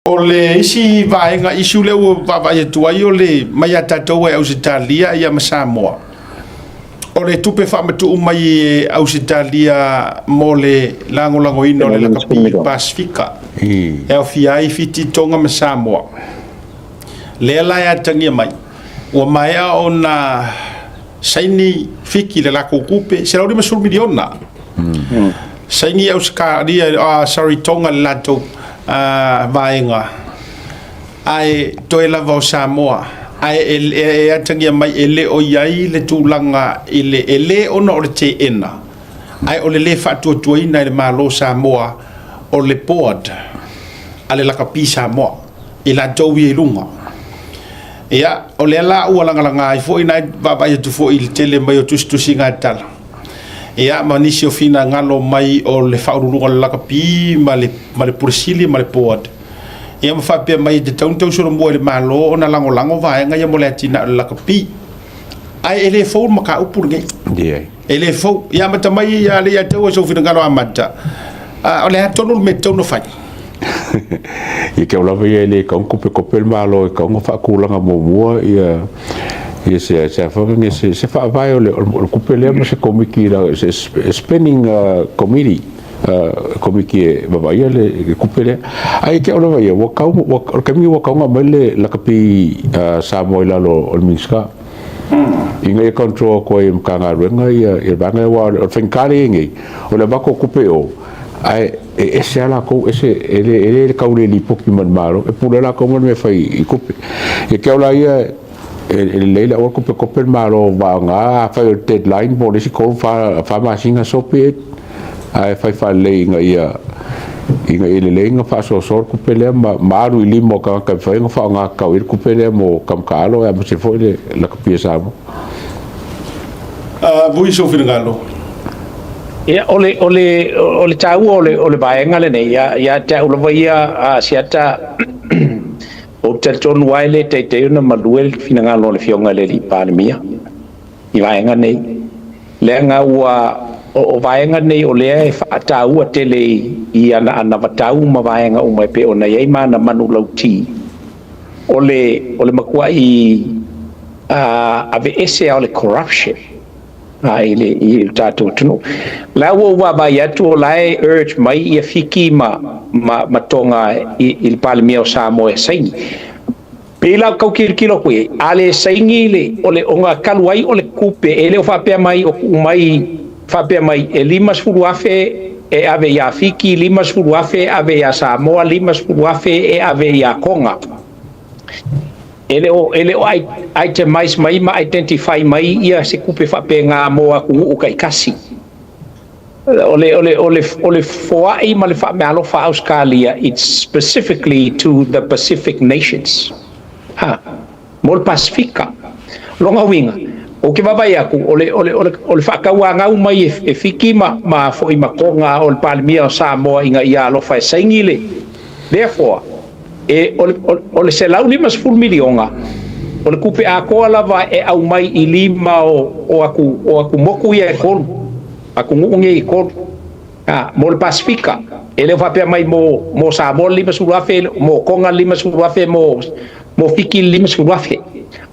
Ole isi vaenga isu le o baba ye tuai ole mai atatou e Australia ia ma Samoa. Ole tupe whamatu mai Australia mole lango ino le Lakapi Pasifika. E au fiai fiti tonga ma Samoa. Le lai atangia mai. Ua mai a ona saini fiki le lako kupe. Se lauri masul miliona. Saini Australia, sorry, tonga le lato vaenga. Ai toe lava o Samoa. Ai e atangia mai ele o iai le tūlanga ele ona o le te ena. Ai o le whatuatuaina le malo Samoa o le board a le Lakapi Samoa i la tauwi e lunga. Ia, o le ala ua langalanga ai fo ina babai atu fo i le tele mai o tustusi ngā tala. Ia, manisi o fina ngalo mai o le whaururunga le Lakapi ma le purisili ma le board. Ia mawhapea mai te tauntau sura mua le malo o na lango vaenga ia mo le atina le Lakapi. Ai ele fau maka upur ngai. Ele fau, ia mata mai ia le atau so fina ngalo amata. O le atonu me tonu fai. I ke ola vai ele ka kope malo e ka ngo fa kulanga Muamua ia se fa nge se fa vai o le kope le ma se komiki la se spending committee komiki vai le kope le ai ke ola vai wa ka mi wa ka nga le Lakapi Samoa la lo o minska inga e control ko e mkanga renga ia banga wa o fenkari ngi o le bako kope o ai ese ala ko ese ele kaule li poki man malo e pula la ko me fai i kupe e ke ola ia ele leila o kupe malo va nga fa deadline bo le si ko fa ma singa sope ai fa le inga ia inga ele lenga fa so kupe le maru li mo ka fa nga fa nga ka ir kupe le mo kam kalo e mo se foi le la Lakapi Samoa vui so finangalo. Ia ole tau ole baenga le nei ia te ula vai Asiata o te tonu waile te una maluel finanga lo le fionga le li pandemia I vaenga nei le nga ua o vaenga nei o le fa tau tele I ana vatau ma vaenga o mai pe ona ia mana manu lauti ole makua I ave ese ole corruption I tatu tunu la wa ba ya tu lai urge mai ia fiki ma tonga il palmio Samoa sai pela kau kilo kue ale saingi le ole onga kaluai ole kupe ele fa pe mai o mai fa pe mai e limas furuafe e ave ya fiki limas furuafe ave ya Samoa limas furuafe e ave ya konga ele o ai te mais mai ma identify mai ia se kupe fa pe nga moa ku kai kasi ole foai ma le fa me alo fa Australia it's specifically to the Pacific nations mol Pasifika longa winga o ke babai aku ole fa ka wa nga mai e fiki ma fo I makonga o palmia Samoa inga ia lo fa singile therefore e ole se lau limas full milionga ole kupe a ko lava e au mai I lima o aku moku ia ko aku ngunge I ko mol Pasifika ele va pe mai mo Samoa lima surafe mo konga lima surafe mo fiki lima surafe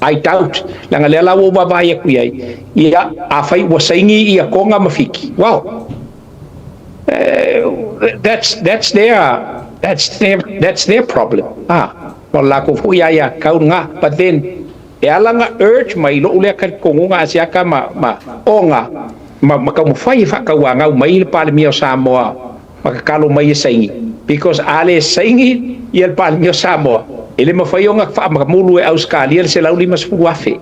I doubt langa le lawo baba ia ku ia a fai wa saingi ia konga mafiki wow that's their problem wala ko fu ya kaunga but then e alanga urge mai lo ule ka konga asiaka ma onga ma ka mo fai fa ka wanga mai le palmio Samoa ma ka kalo mai saingi because ale saingi ia le palmio Samoa ele ma fai onga fa ma mulu e Australia se lauli mas fuafe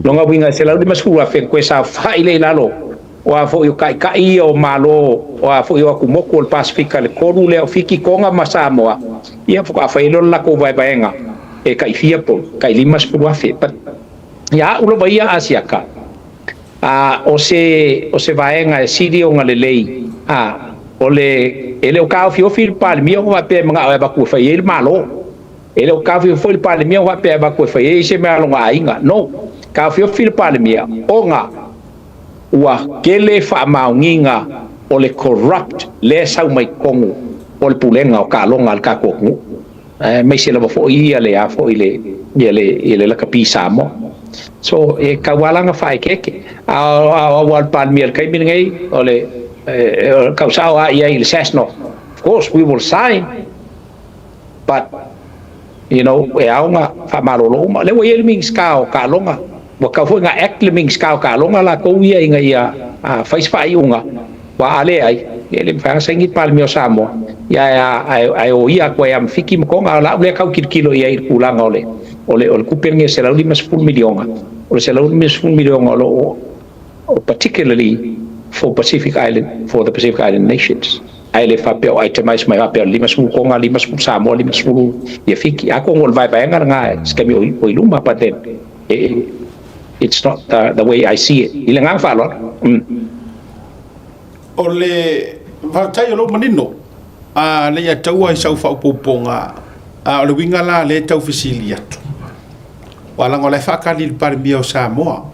longa winga se lauli mas fuafe ko sa fa ile lalo wa fo yo kai o malo wa fo yo ku moko el Pasifika le koru le fiki konga ma Samoa ia fo ka fa ilo la ko vai baenga e kai fia po kai limas fuafe but ya ulo vai Asiaka o se vaenga e sidi o ngale lei ole ele o ka fio fil palmio va pe mga ba ku fa il malo ele o ka fio fil palmio va pe ba ku fa e se me alonga inga no ka fio fil palmio onga ua kele fa maunginga ole corrupt le sau mai kongu ole pulenga o ka longa al ka ko mai se lava fo ia le a fo ile Lakapi Samoa so e kawalanga fai keke a wal palmier kai min ngai ole kausao ia il sesno of course we will sign but you know e aunga fa malolo ma le we ming skao ka longa wa ka fo nga act le ming skao ka longa la ko ia inga ia fais fa iunga wa ale ai ele fa sengit palmio Samoa ya ai o ia ko am fiki mo nga la le ka kilo ia ir kulanga ole kupenge se la lima 10 milionga ole se la lima 10 milionga o particularly for the Pacific Island nations ai le fa peo ai te mais mai peo lima 10 konga lima 10 Samoa lima 10 ia fiki ako ngol vai vai nga skemi o iluma paten it's not the way I see it ile ngang fa lo ole vatai lo manino le ya tau ai sau fa poponga ole winga la le tau fisilia wala ngole fa ka li par mio Samoa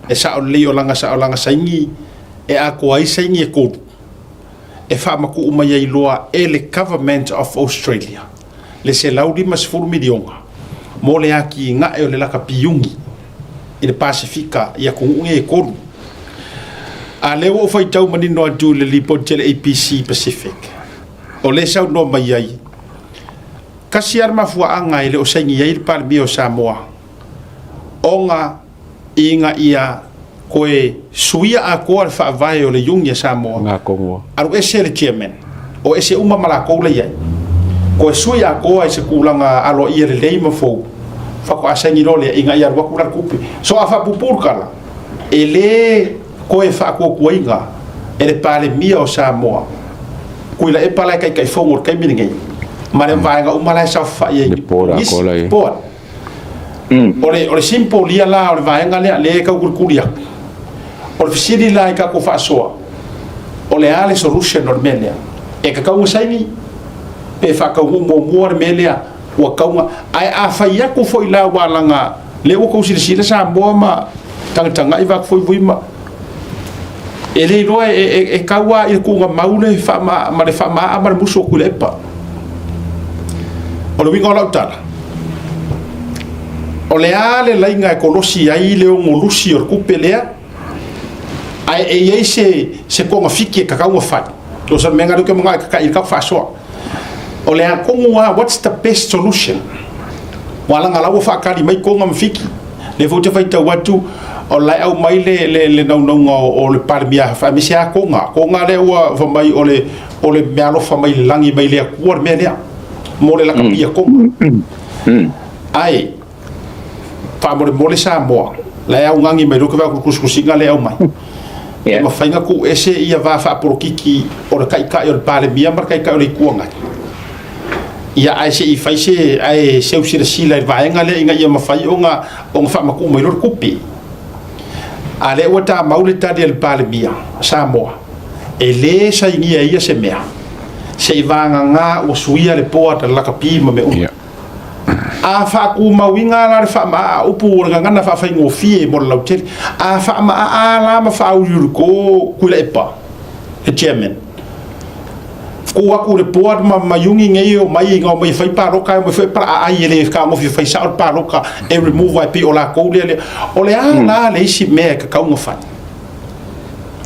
e sa o le o langa saingi e ako ai saingi e ko e fa maku umai ai loa e le government of Australia le se laudi mas furu milionga mo le aki nga e o le Lakapi Iuni i le Pasifika ia kungunge e koru a le o fai tau manino atu le lipo tele APC Pacific o le sau no mai ai kasi arma fua anga i le o saingi ai le palmio Samoa onga inga ia koe suia a koa le whaavai o le Iuni Samoa ngā kongo aru ese le chairman o ese uma mala kou le iai koe suia a koa i se kulanga alo ia le leima fou whako asengi role inga ia rua kular kupi so a whapupurkala e le koe whako kuainga e le pale mia o Samoa kuila e pala kai fongo kai miningai ma le vaenga umala sa fa ye pora ole simple lia la ole vaenga le ka kurkuria ole fisiri la ka ko fa soa ole ale solution normalia e ka ka usaini pe fa ka mo melia wa ka ai a fa ya ko foi la walanga le o ko sila Samoa ma tanga i va foi vuima ele no e kawa i ku maule fa ma le fa ma ma muso ku lepa o le winga la tala o le ale lainga e kolosi ai le o ngolusi o kupelea ai e se ko nga fiki ka ka fa to sa menga do ke mga ka i ka fa so o le ko what's the best solution wala ngala wo fa ka di mai ko nga fiki le vote fa ta watu o lai au mai le nau o le parmia fa mi sia ko nga le wa fa mai o le mealo fa mai langi mai le kuar me le mo le Lakapi ko ai fa mo le Samoa la au ngangi mai ro ka kuskusinga le au mai e ma fainga ku ese ia va fa porokiki o le kai o le parmia mar kai o le kuanga ia ai se i faise ai se usira sila va enga le inga ia ma fai onga fa ma ku mai ro kupi ale wata maule tadi el palmia Samoa ele sa ingia ia se mea se vanga nga o suia le poa le Lakapi ma me a fa ku mawinga la fa ma upu nga na fa fa ngofie mo la hotel a fa ma a la ma fa u ko ku le pa e chairman ko aku le poa ma yungi ngai o mai nga mai fai pa roka mo fai pa ai ele ka mo fai sa pa roka e remove IP o la ko le o le ala le si me ka nga fa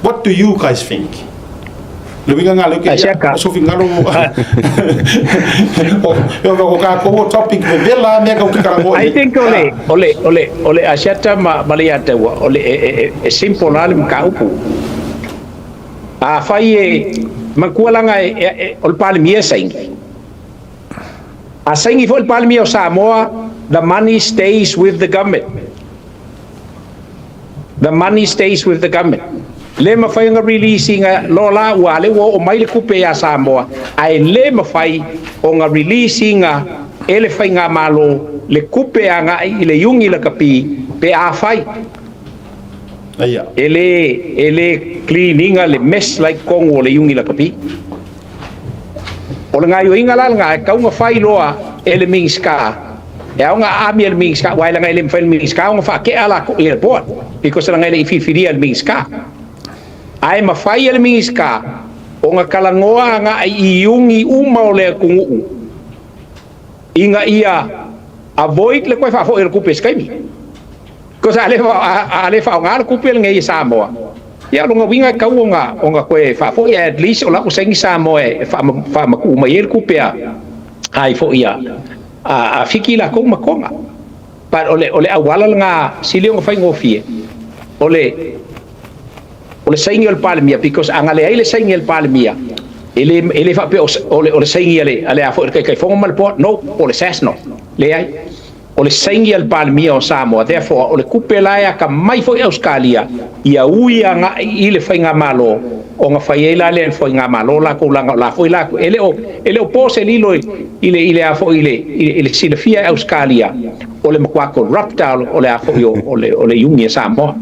what do you guys think le winga nga le ke so finga lo o ka ko topic de bela me ka ka ngo I think ole Asiata maliata ole e simple alim ka upu a fai makualanga ol palmia saingi a saingi fo el palmia o Samoa the money stays with the government le ma fai nga releasing lola wale wo o mai le kupe ya Samoa ai le ma fai o nga releasing ele fai nga malo le kupe nga i le Iuni Lakapi pe a fai aya ele cleaning le mess like kongo le Iuni Lakapi o nga yo inga la nga ka nga fai loa ele mingska e nga ami el mingska wai la nga ele fai mingska nga fa ke ala ko airport because la nga ele fifiria el mingska ai ma fai el mingska o nga kalangoa nga i Iuni uma o le kungu inga ia avoid le koe fa fo el kupe skaimi ko sa ale fa ngar kupe ngai Samoa ya lo ngawinga ka onga koe fa fo at least ola usengi Samoa fa maku mai el kupe ai fo ia a fikila ko makonga pa ole awala nga silio fa ngofie ole saingi el palmia because angale ile saingi el palmia ele fa pe ole saingi ale afo kai fonga mal po no ole sasno le ai ole saingi el palmia o Samoa therefore ole kupela ya ka mai fo Australia ia uia nga ile fa nga malo o nga fa ile le fo nga malo la ko la fo la ele o pose lilo ile afo ile silafia Australia ole makwa corrupta ole afo yo ole Iuni Samoa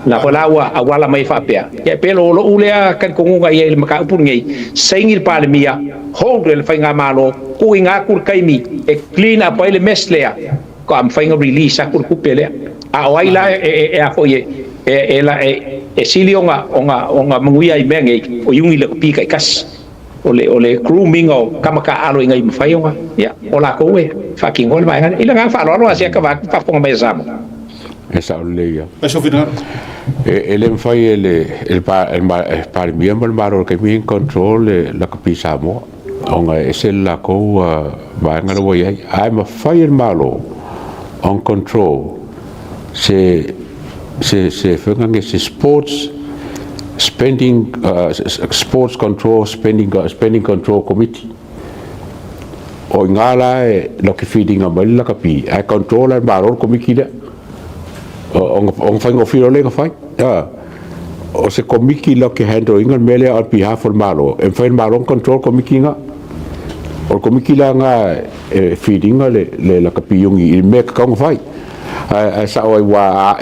la polawa awala mai fa pea ya pelo lo ulea kan konga ia il maka upun ngai saingil palmia hodel fa nga malo ku inga kur kaimi e clean up ile meslea ko am fa nga release akur kupele a waila e afo ye e silionga onga manguia i mengai o Iuni Lakapi kai kas ole grooming o kamaka alo ngai mfaionga ya ola ko we fucking all mai ila nga fa lo asia ka fa ponga mai Samoa esa oleia eso final ele fai el palmia mal maro que mi control Lakapi Samoa onga ese la ko va ngalo we ai ma fai el malo on control se fengan ese sports spending sports control spending control committee o ngala lo que feeding a Lakapi ai control el maro committee on fai ngofiro le fai o se komiki lo que handling el mele on behalf of malo en fai malo control komiki nga o komiki la nga feeding le Lakapi Iuni il me ka fai sa o wa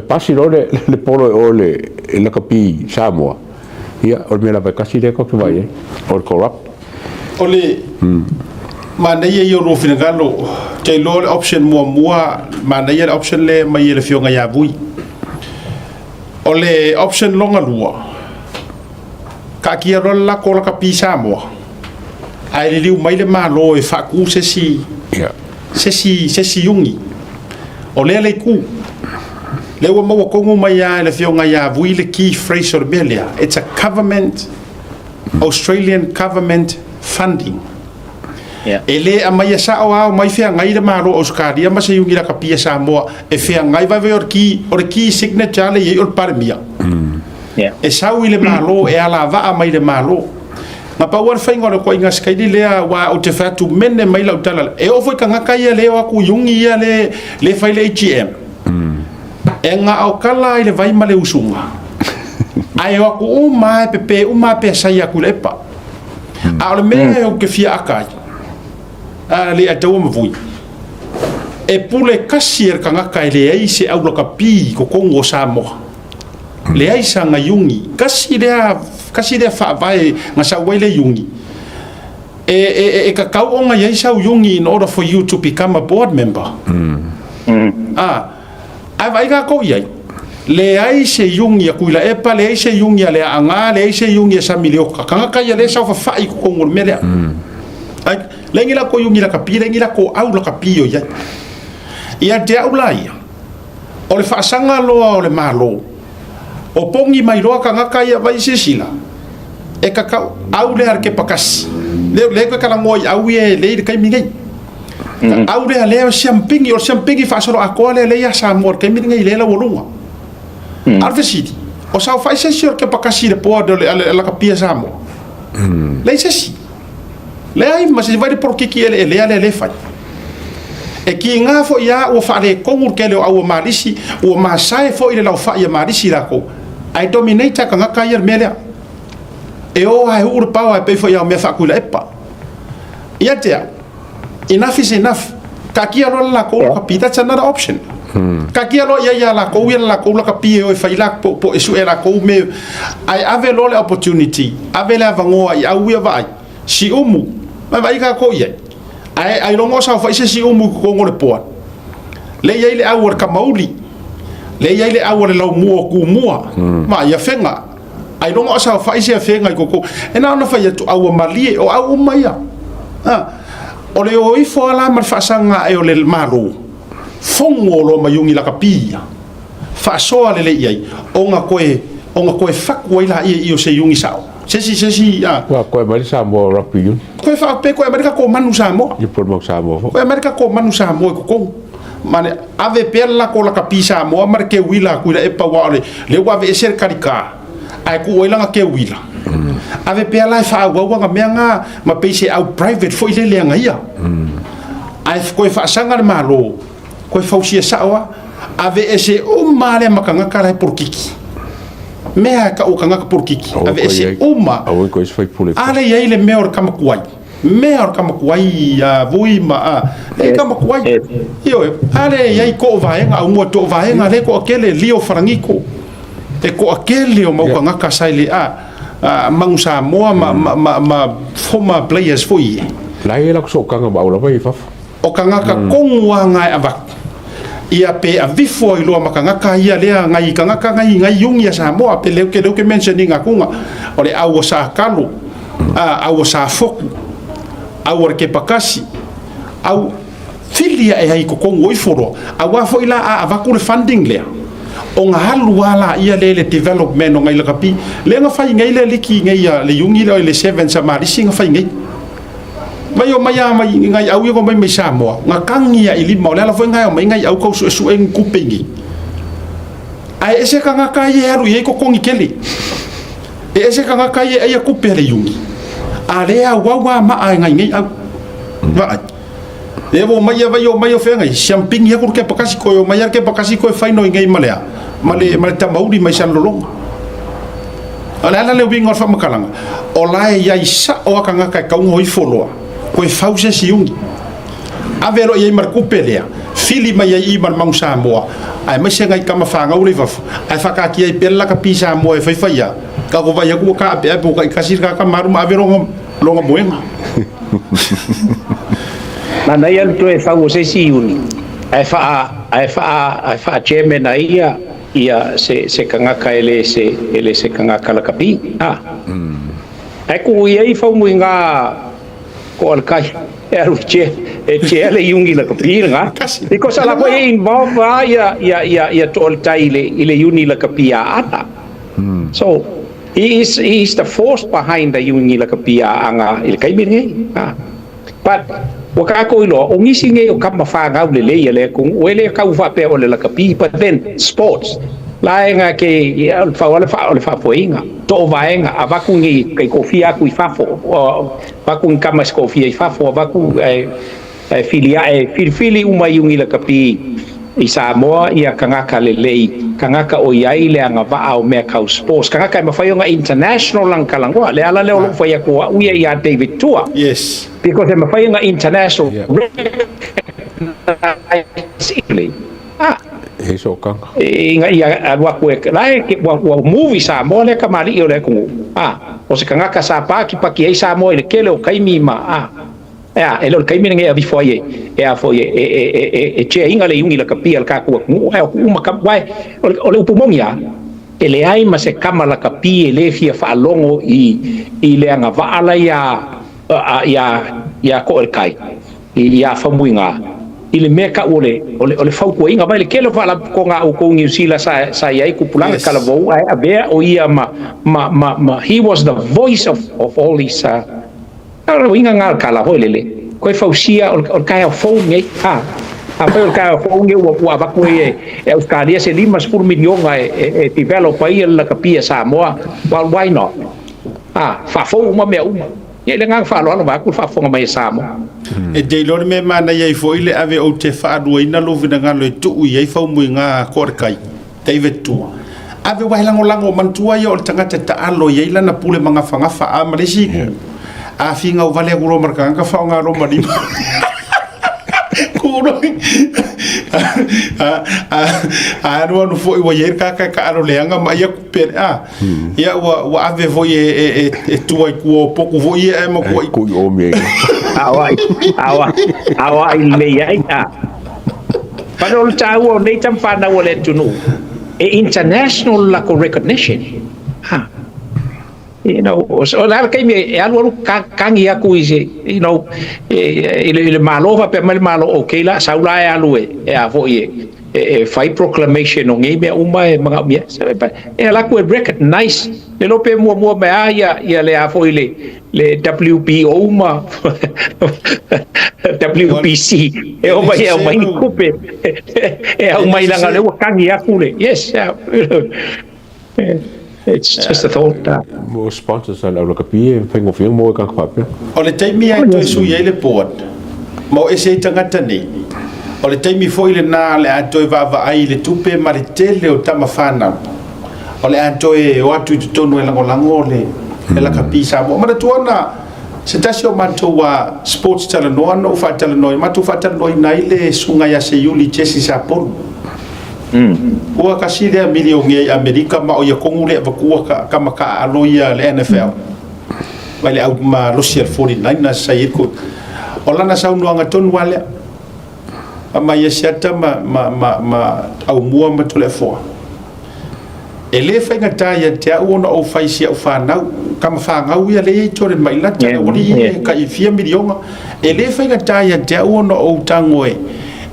pasi le polo o le Lakapi Samoa ia o me la kasi de ko vai o corrupt ole mana ia yo ro finagalo te lo option Muamua mana ia option le mai le fionga ya vui ole option longa lua ka kia ro la ko Lakapi Samoa ai le liu mai le malo e fa ku se si Iuni ole le ku le wa mo ko mo mai le fionga ya vui le key phrase or belia it's a government Australian government funding. Ele amai sa o mai fea ngai le maro Australia ma se Iuni Lakapi Samoa e fea ngai vai or ki signature le ye or parmia. E sau ile malo e ala va mai le malo. Ma pa war fainga le ko inga skaidi le wa o te fatu menne mai la utala e o foi kanga kai le wa ku Iuni ia le fai le ATM. E nga o kala ile vai male usunga. Ai wa ku o mai pe sai ya ku lepa. A le me o ke fia akai. Le atau mavui e pule kasier kanga kai le ai se au Lakapi ko kongo Samoa le ai sanga Iuni kasi de fa vai nga sa wele Iuni e ka kau onga ai sa Iuni in order for you to become a board member ai vai ka ko ia le ai se Iuni a kuila e pa le ai se Iuni le anga le ai se Iuni sa milio kanga kai le sa fa fai ko kongo mele ai lengi la ko Iuni Lakapi lengi la ko au Lakapi yo ia te au lai o le faasanga loa o le malo o pongi mai loa ka ngaka ia vai sisila e ka au le arke pakasi le ko kala ngoi au e le kai mingai au le champingi faasolo a ko le ia Samoa kai mingai le la wolunga arfe siti o sa fai sesio ke pakasi le po de le Lakapi Samoa le sesi le ai ma se vai por kiki le fai e ki nga fo ia o fa le kongur ke le au marisi o ma sai fo ile la fa ia marisi la ko ai dominate ka nga ka ia mele e o ai ur pa pe fo ia me fa ku le pa ia te enough is enough ka ki ro la ko Lakapi that's another option ka ki ro ia la ko Lakapi o fa ila po esu era ko me ai ave lo le opportunity ave la vango ai au ia vai si umu vai ka ko ia ai longo sa fa si umu ko ngore po le ia le awar ka mauli le ia le awar la mua ku mua ma ia fenga ai longo sa fa fenga ko e na fa ia tu awa mali o au maia o le o ifo ala ma fasanga e o le malo fongo lo ma Iuni Lakapi fa so ale le ai onga koe fakwa ila i o se Iuni sao sesi wa ko mai Samoa rugby union koe fa pe koe Amerika ko manu Samoa i por mo Samoa koe Amerika ko manu Samoa ko mane ave perla ko Lakapi Samoa mar ke wila kuila e pa wa le wa ve ser karika ai ku oilanga ke wila ave perla fa wa nga menga ma pese au private fo ile le nga ia ai koe fa sanga le malo koe fa usia sawa ave ese male makanga kala por kiki mea ka o kanga por kiki ave ese au ko is fai pule ale ia ile meor kamakuai ya vui ma e kamakuai io ale ia ko vaenga au mo to vaenga le ko akele lio frangiko e ko akele o mau kanga ka saile mang Samoa ma former players foi la ia la so kanga ba la vai fa o kanga ka kongwa ngai avak ia pe a vifo i loa makangaka ia lea ngai kangaka ngai Iuni a Samoa pe leo ke mentioning akunga o le au sa kalu au sa foku au ke pakasi au filia e ai ko kongo i foro au afo ila a vakule funding lea o nga halu ala ia le development o ngai Lakapi le nga fai ngai le liki ngai le Iuni le 7 sa marisi nga fai ngai mai ngai au ko mai Samoa nga kangia ili mo le ala foi ngai au ko su en kupengi ai ese kanga kai aru ye ko kongi kele ese kanga kai ai ku pele Iuni ale wa ma ai ngai au va evo mai fe ngai champing ya ko ke pakasi ko mai ke pakasi ko fai no ngai malea male tamauri mai san lolong ala le wingo fa makalanga ola ya isa o kanga kai ka ngoi foloa koe fause si Iuni avero ia mar kupelea fili mai ai mar mang Samoa ai mai se ngai kama fanga uli fa ai faka ki ai pela ka pisa mo e fai faia ka ko vai ku ka pe po ka kasir ka maru ma avero longa moenga na nei al to e fause si Iuni ai fa chairman ia se kanga ka ele se kanga ka Lakapi ai ku ia fa muinga ko al kai aru che le Iuni Lakapi nga because ala ko involved ya to al tai ile Iuni Lakapi ata so he is the force behind the Iuni Lakapi anga il kai bingi but waka ko ilo ongisi nge o kama fa nga le kung wele ka ufa pe o le Lakapi but then sports laenga ke fa poinga to vaenga avakungi ke kofia ku fafo vakun kama kofia fafo vaku filia fili uma Iuni Lakapi i Samoa ia kangaka lelei kangaka o iai le anga va o me ka sports kangaka ma fa nga international lang kalangwa le ala le lo fa ya ko uia ia David Tua yes because ma fa nga international he so kanga inga ia wa ku lai ke wa movie Samoa le kamali o le ku o se kangaka sa pa ki Samoa le kele o kaimi ma ele o kaimi nge avi foye che inga le Iuni Lakapi al ka ku uma ka wai o le upumongia ele ai ma se kama Lakapi ele fia fa longo i le anga va ala ya ko el kai ia famuinga ile meka ole fau ko inga vai le kelo fala ko nga o ko ngi sila sa ia ku pulanga kala vo ai ave o ia ma he was the voice of all these inga nga kala ho lele ko fau sia o kai fo ngi a pe o kai fo ngi wa va ko Australia se limas por million e develop ai la Lakapi Samoa why not fa fo uma me uma ye le nga fa lo va ku fa fo mai Samoa e de lor me mana ia fo ile ave o te fa do ina lo vina ngalo tu ia fa mu nga korkai David Tua ave wa lango mantua ia o tangata ta alo ia ila na pule manga fanga fa a malesi a finga o vale guro marka nga fa nga ro mari kuro no foi o ia ka aro leanga ma ia per ia wa ave vo e tua ku pouco vo ia mo ku o me awa ile ia pero o tau nei tam fa na wole tunu international la recognition so la kai me alu kangi aku ise ile malo fa pe malo okay la saula alu e a fo fai proclamation o ngai me uma e mga mia la ku recognize le lo pe mo me ya le a fo ile le WBO ma WBC o mai e mai kupe o mai la le kangi aku le yes it's just a thought mo sponsors ala Lakapi pengo fio mo ka pape o le taimi ai to su ye le board mo ese tangata ni o le taimi foi le na le ato va ai le tupe ma le tele o tamafana o le ato e o atu tonu e lango le Lakapi Samoa ma tuana se tasi o matua sports talanoa no fa talanoa matu fa talanoa nai le sunga ya se yuli chesi sapon ua kasi le milionge Amerika ma o ia kongu le vakua ka maka aloia le NFL vai le au ma Russian 49 na sai ko olana sa unuanga tonu wale ama ia siata ma au mua ma tole fo ele fa ngata ia te ona o fai sia o fa na kama fa ngau ia le tore mai la tana wali ka i 4 milionga ele fa ngata ia te ona o tangoe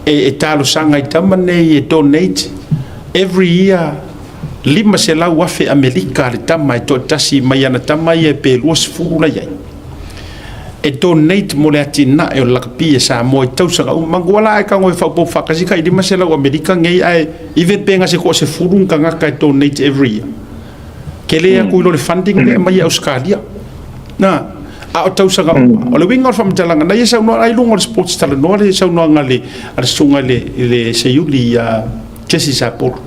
e talo sanga i tamane e donate every year lima se la wafe Amerika le tama e to tasi mai ana tama e pe luas fula ia e donate mo le atina e o Lakapi e Samoa i tausanga manguala e kango e whaupo whakasika i lima se la Amerika ngei ai i ve penga se ko se furun ka ngaka e donate every year ke le aku ilo le funding le mai Australia na a o tausanga o le winga o whamtalanga na ia saunoa ai lunga o sports tala noa le saunoa ngale a sunga le se yuli a Jesse Sapor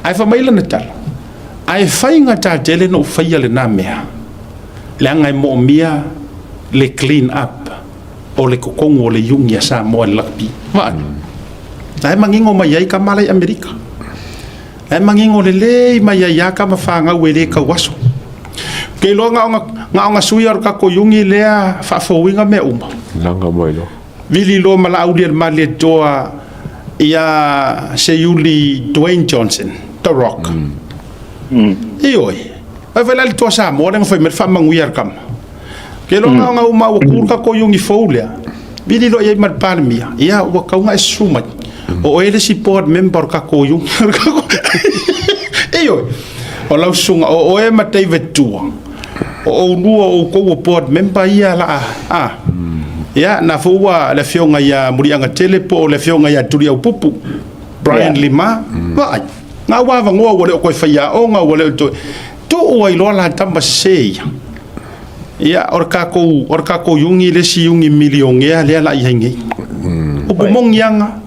ai whamaila na tala ai whainga tā tele no whaia le nā mea le angai mo mia le clean up o le kokongo o le yungi a Samoa le Lakapi waan ai mangingo mai ai ka malai Amerika ai mangingo le mai ai ka mawhanga wele ka waso ke lo nga sui ar ka ko yungi lea whafowinga me uma langa mai lo vili lo mala aulia male toa ia se yuli Dwayne Johnson The Rock ioi ai vai le toa Samoa le foi mer famangui ar kam ke lo nga uma o kurka ko yungi foulea vili lo ia mar palmia ia o ka nga suma o ele si board member ka ko yungi ioi o lau sunga o e matei vetua o lua o ko board member ia la ya na fua le fionga ya murianga telepo le fionga ya turi au pupu Brian Lima vai nga wa ngo wole ko faya o nga wole to o i lo la tamba sei ya orka ko yungi le si yungi million ya le la yengi o mong yanga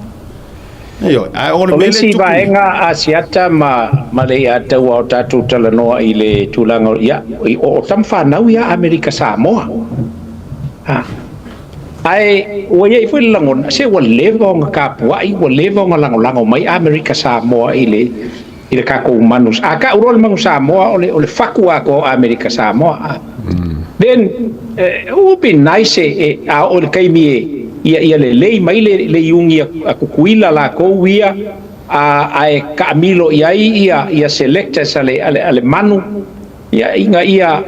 yo ai o le si va nga Asiata ma le ata wa tatu talanoa ile tulanga ya o tamfa na ya Amerika Samoa ai o ye foi langon se o levo nga kapua i o levo nga lango mai Amerika Samoa ile ka ko manus aka urol mangu Samoa ole fakua ko Amerika Samoa then would be nice a o kai mi ia le mai le yungi a kukuila la ko wia a Camilo ia selectors ale manu ia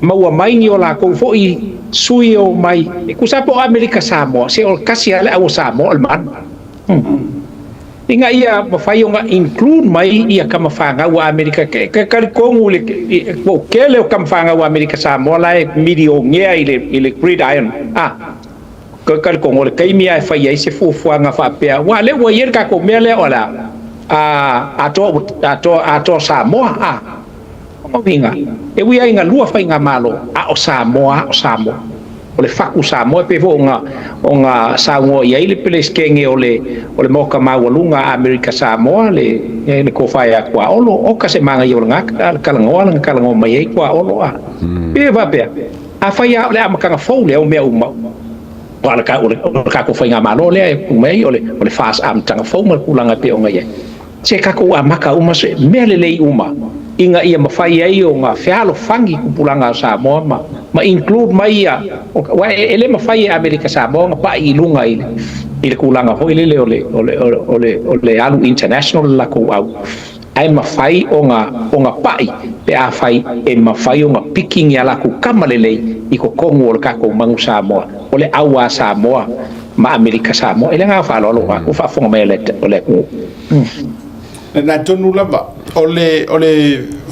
maua mai ni o la ko foi sui o mai ku sapo Amerika Samoa se o kasi ale au Samoa al man ia mafai nga include mai ia kama fanga wa Amerika ke kongu le ko kele kama fanga wa Amerika Samoa la medio ngea ile gridiron kal kongo le kai mia fa ia se fu nga fa pe wa le wa yer ka ko mele ola ato Samoa o vinga e wi ai nga lua fa nga malo o Samoa o le faku Samoa pe vo nga Samoa ia ile pele skenge o le moka mawalunga Amerika Samoa le ko fa ya kwa o ka se manga yo nga kalango mai kwa olo pe va pe a fa ya le amaka fo le o me uma wala ka ko fa nga malo le mai o le fast am tanga fo mal kulanga pe o nga ye se ka ko amaka uma se mele le uma inga ia mafai ai o nga fialo fangi kupulanga Samoa ma include mai ia wa ele mafai Amerika Samoa pa ilunga ile kulanga ho ile ole alu international la ko au ai mafai o nga pai pe a fai e mawhai o ngā picking ia laku kamalelei I ko kongo o le kako mangu Samoa o le aua Samoa ma Amerika Samoa ele ngā whalolo o whafonga mai o le ku na tonu lava o le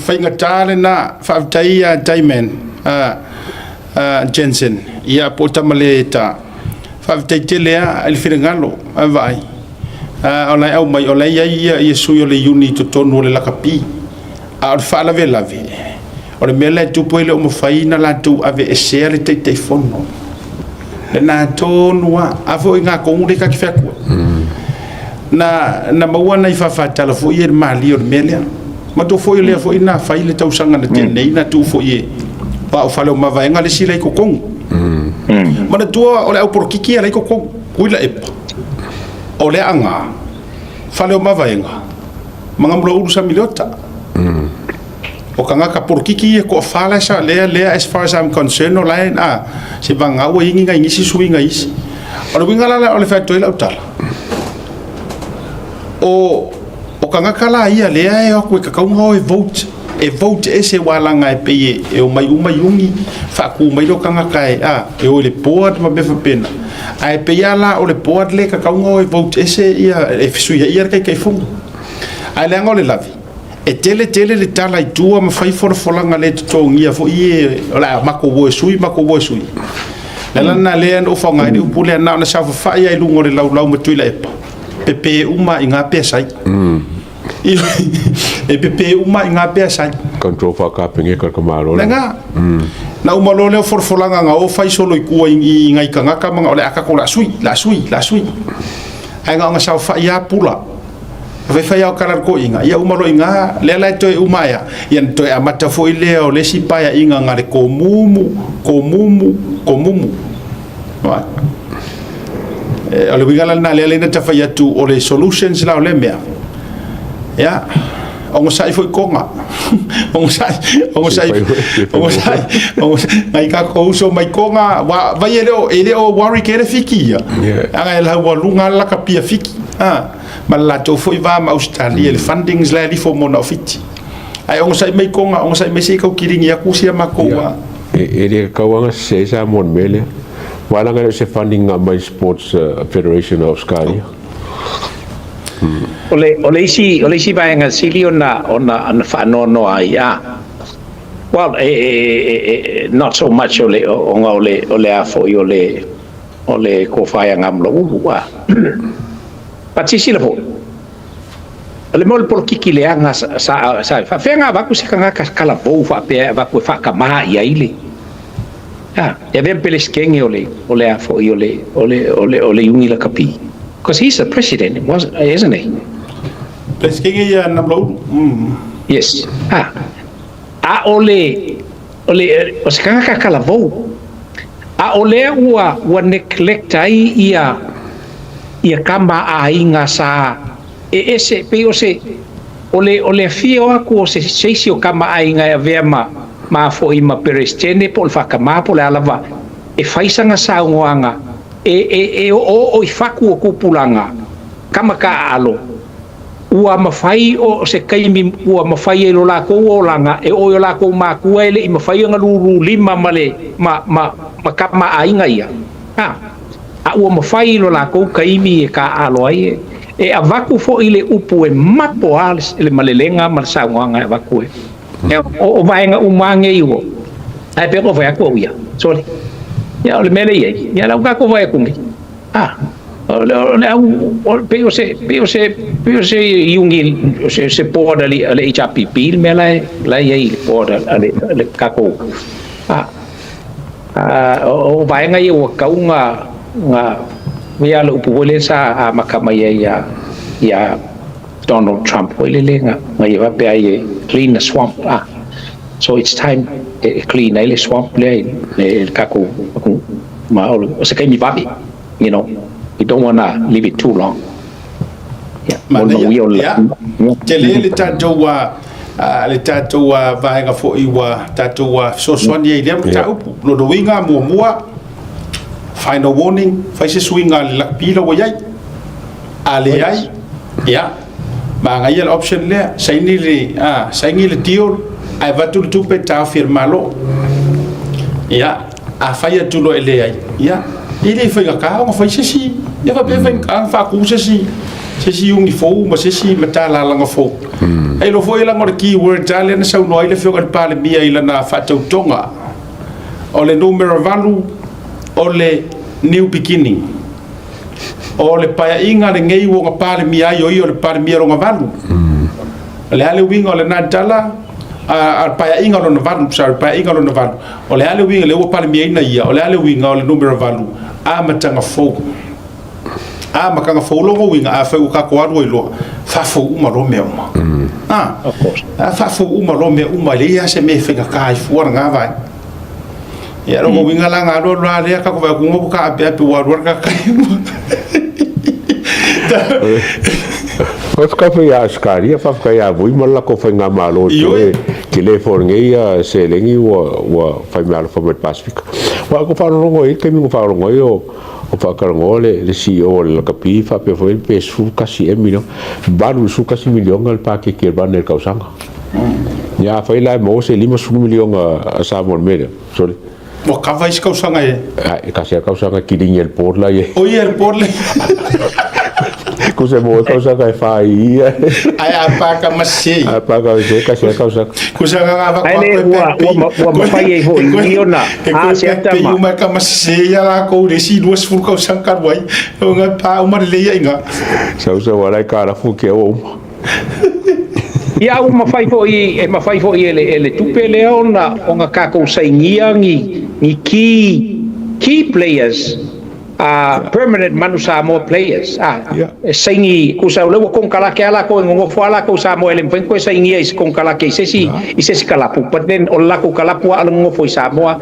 whaingatā le na whaavitai a Daiman Jensen ia po tamale ta whaavitai te lea ele whiringalo a vai o lai au mai o lai ia sui o le Iuni to tonu o le Lakapi a o whaalave lave o le mele tupu ele o mawhaina la tu ave e sea le teitei fono le nā tonu a fo I ngā kongu le kaki whakua na maua nei whawhatala fo I e mali o le mele ma to fo I lea fo I nā whai le tausanga na tenei na tu fo I e pa o whale o mawaenga le sila I ko kongu ma na tua o le au porokiki a le I ko kongu kuila epa o le anga whale o mawaenga mga mula uru sa miliota o ka ngaka porokiki e ko whala sa lea as far as I'm concerned o lai se vanga ua ingi ngai ngisi sui ngai isi o le wingala o le whaitoi lau tala o ka ngaka la ia lea e oku e kakaunga o e vote e se walanga e peye e o mai ungi whaku mai lo ka ngaka e o le board ma befa pena a e peya la o le board le kakaunga o e vote e se ia e fisui ia kai fungu a le angole lavi e tele le tala I tua ma fai folanga le totongia fo I la mako wo sui la na le no fanga I upule na sa fa ia I lungo le lau ma tuila epa pepe uma I ngā pesa e pepe uma I ngā pesa control fa ka pinge ka kamaro nga na uma lo le folanga nga o fai solo I kua I ngai ka ngaka manga ole aka ko la sui ai nga sa fa ia pula fai au karar ko inga ia umaro inga le la to umaya ia to amata fo ile o le sipaya inga ngare ko mumu wa ale wigala na le na tafai atu o le solutions la o le mea ya o sai foi konga o sai ngai ka ko uso mai konga vai ele o worry que ele fikia anga ele wa lunga la kapia fiki ma la to foi va ma Australia le fundings la li fo mona ofiti ai o sai mai konga o sai mai se ka kiringi aku sia makoa ele ka wanga se sa mon mele wala nga se funding my sports federation of Australia ole isi baenga silio na fa no ai well not so much ole a fo ole ko fa nga mlo wa patisi la fo ole mol por kiki anga sa fa fenga va ku se kanga kala vo fa pe va ku fa ka ma ia ile e ben peles kenge ole a fo ole Iuni Lakapi because he's the president isn't he peles kenge ya na blo yes ole o se kanga kala vo ole wa neglect ai ia kama a inga sa ese pe o se ole fio aku o se seisio kama a inga e vea ma fo I ma perestene po fa kama po le alava e faisanga sa ngoanga o I faku o kupulanga kama ka alo ua mafai o se kaimi ua mafai lo la ko o langa e o la ko ma ku ele I mafai nga lulu lima male ma kama a inga ia a ua mawhai lo la kou kaimi e ka alo ai e a vaku fo I le upu e mapo alis ele malelenga marasauanga e vaku o vaenga umange iwo ai peko vai aku ia sorry ya ole mele ia ya la ko vai kungi ole peo se Iuni se poda le HPP me la ia poda le kako o vaenga iwo kaunga nga via lo upole sa makama ya Donald Trump ile lenga ngai va pe ai clean the swamp so it's time clean ile swamp le kako ma o se kai mi babi you know we don't want to leave it too long le tatou vaenga fo iwa tatou sosoani ile ta upu lo do winga muamua final warning fai se swinga le Lakapi wa yai ale ai ya ma ngai option le saini le deal ai vatul tupe ta firmalo ya a faya tulo ele ai ya ile foi ka nga foi sesi ya va be fa fa ku sesi ungi fo ma sesi mata la nga fo ai lo foi la ngor ki word tale na sa no ile fio al pale mia ile na fa tonga ole numero valu ole new beginning ole pa inga le ngei wo nga pale mia yo le pale mia ro nga valu le ale winga le na tala al pa inga lo na valu sa pa inga lo na valu ole ale winga le wo pale mia ina ia ole ale winga ole numero valu a matanga fo a makanga fo lo winga a fa ka ko ado lo fa fo uma lo me uma of course fa fo uma lo me uma le ya se me fenga kai fo nga vai ya lo winga la nga lo le ka ko va ku ka pe wa ka kai Wafka fa ya askari fa fa ya vui mala ko fa nga malo ke le forngeia se lengi wa fa malo fa met Pacific wa ko fa rongo e ke mi fa rongo yo o fa ka rongo le CEO le Lakapi fa pe foi pe su kasi emilio baru su kasi milion al pa ke ban el kausanga ya fa ila mo se lima su milion a Samoa mele sorry o ka vai kausanga e kasi kausanga kiling el por la ye o el por le Kusa mo kausa kay fai ai apaka masi apaka se kasi kausa kusa nga va wa fai ho iona Asiata ma uma ka masi ya la ko de si duas fu kausa ka wai nga pa uma le ya nga sausa wala ka la fu ke o ia uma fai fo ele tupe le ona nga ka ko saingia ni key players permanent manu Samoa players saingi ku sa le ko kala ke ala ko ngo fala ko Samoa le pen ko saingi is ko kala ke sesi kalapu but then olla ko kalapu ala ngo foi Samoa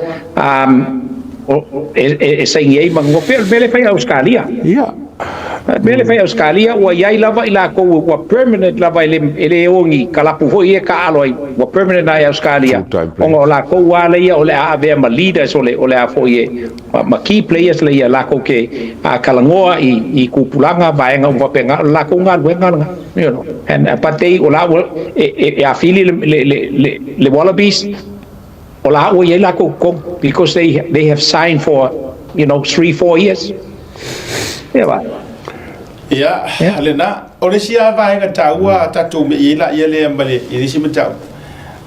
saingi ai mango bele fai Australia bele fai Australia wa yai lava ila ko wa permanent lava ele ongi kalapu foi ka aloi wa permanent ai Australia ongo la ko wala ia ole ave ma leaders ole a foi ma key players le ia la ko ke kalangoa i kupulanga vaenga wa penga la ko nga you know and patei ola e afili le wallabies ola o ia la ko because they have signed for 3-4 years ya alena ole sia vai ga taua tatu me ila ile mbale ile si mata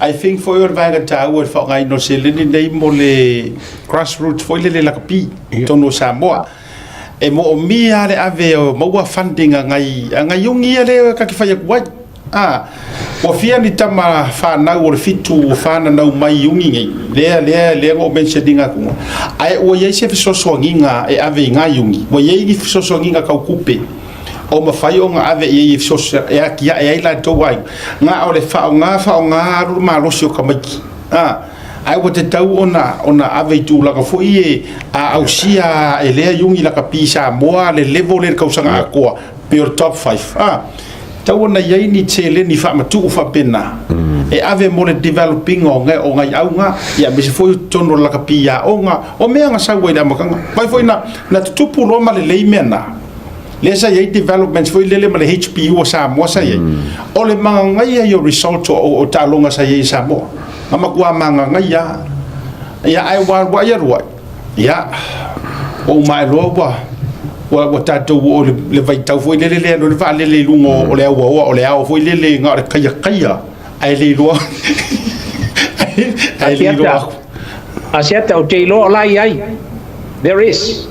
I think for your vai ga taua fa ngai no sele ni dei mole grassroots foi le Lakapi tono Samoa e mo mi ale ave mo wa funding ngai yungi ale ka ki fa wa o fia ni tama fa na o fitu fa na mai yungi ngai le go mentioninga ku ai o ye se so nginga e ave ngai yungi o ye ni so nginga ka kupe o ma fai o nga ave ye so e ki ai la to wai nga o le fa nga ru ma ro sio ka maki ai o te tau ona ave tu la ka foi a ausia e le Iuni Lakapi Samoa le level le ka usanga ko pe top 5 tau na ye ni tele ni fa matu fa pena e ave mo le developing o ngai au nga ya me se foi tono Lakapi ya o me nga sa wai da makanga pai foi na tupu lo ma le mena lesa ye developments foi lele ma le HPU o Samoa sa ye o le manga ngai yo result o talonga sa ye Samoa ama kua manga ngai ya ai wa ya o mai lo wa tatu o le vai tau foi lele no le va lele lungo o le o le au foi lele nga kaya ai le lo Asiata Tautai lo ai there is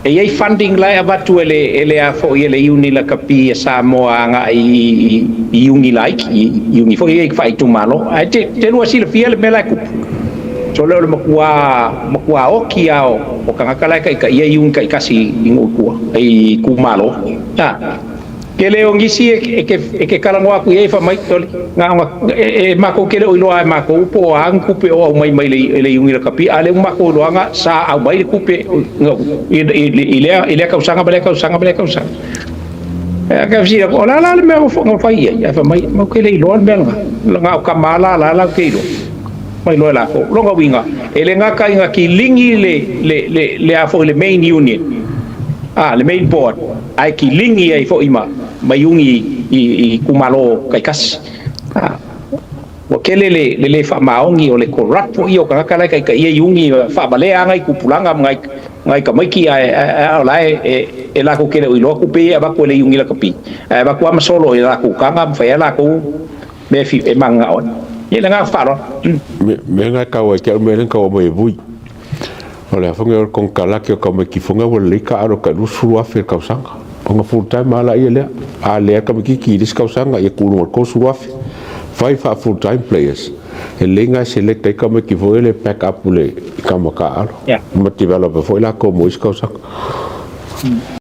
e funding lai abatu ele a fo ele Iuni Lakapi Samoa nga Iuni like Iuni fo e fai tu malo ai te no sila fiel me lai ku so le makua o kia o kanga kala ka Iuni kai kasi ingukua ai ku malo ke le ngisi e ke kala ngwa ku e fa mai toli nga mako ke le ilo ai mako po ang kupe o mai le Iuni Lakapi ale mako lo nga sa au mai kupe ile ka usanga bale ka usanga ka visi ko la me ngo fa ia fa mai mo ke le ilo me nga ka mala la ke ilo mai lo la ko lo nga winga ele nga ka nga ki lingi le a fo le main union le main board ai ki lingi ai fo ima mayungi i kumalo kai kas o kele le fa maongi o le corrupt po io ka kala kai ia Iuni fa bale anga ku pulanga ngai ka mai ki a lai e la ko kele o lo ku pe ba ko le Iuni Lakapi ba ko am solo e la ku kanga fa la ku me fi e manga on ye nga fa ro me nga ka wa ke me nga wa bui o le fonga con kala ke ka me ki fonga o le ka ro ka lu suwa fe ka sanga o nga full time ala ia le a le ka me ki dis ka sanga e ku no ko suwa vai fa full time players e lenga select e kama ki foi le pack up le kama ka alo ma developer foi la como is causa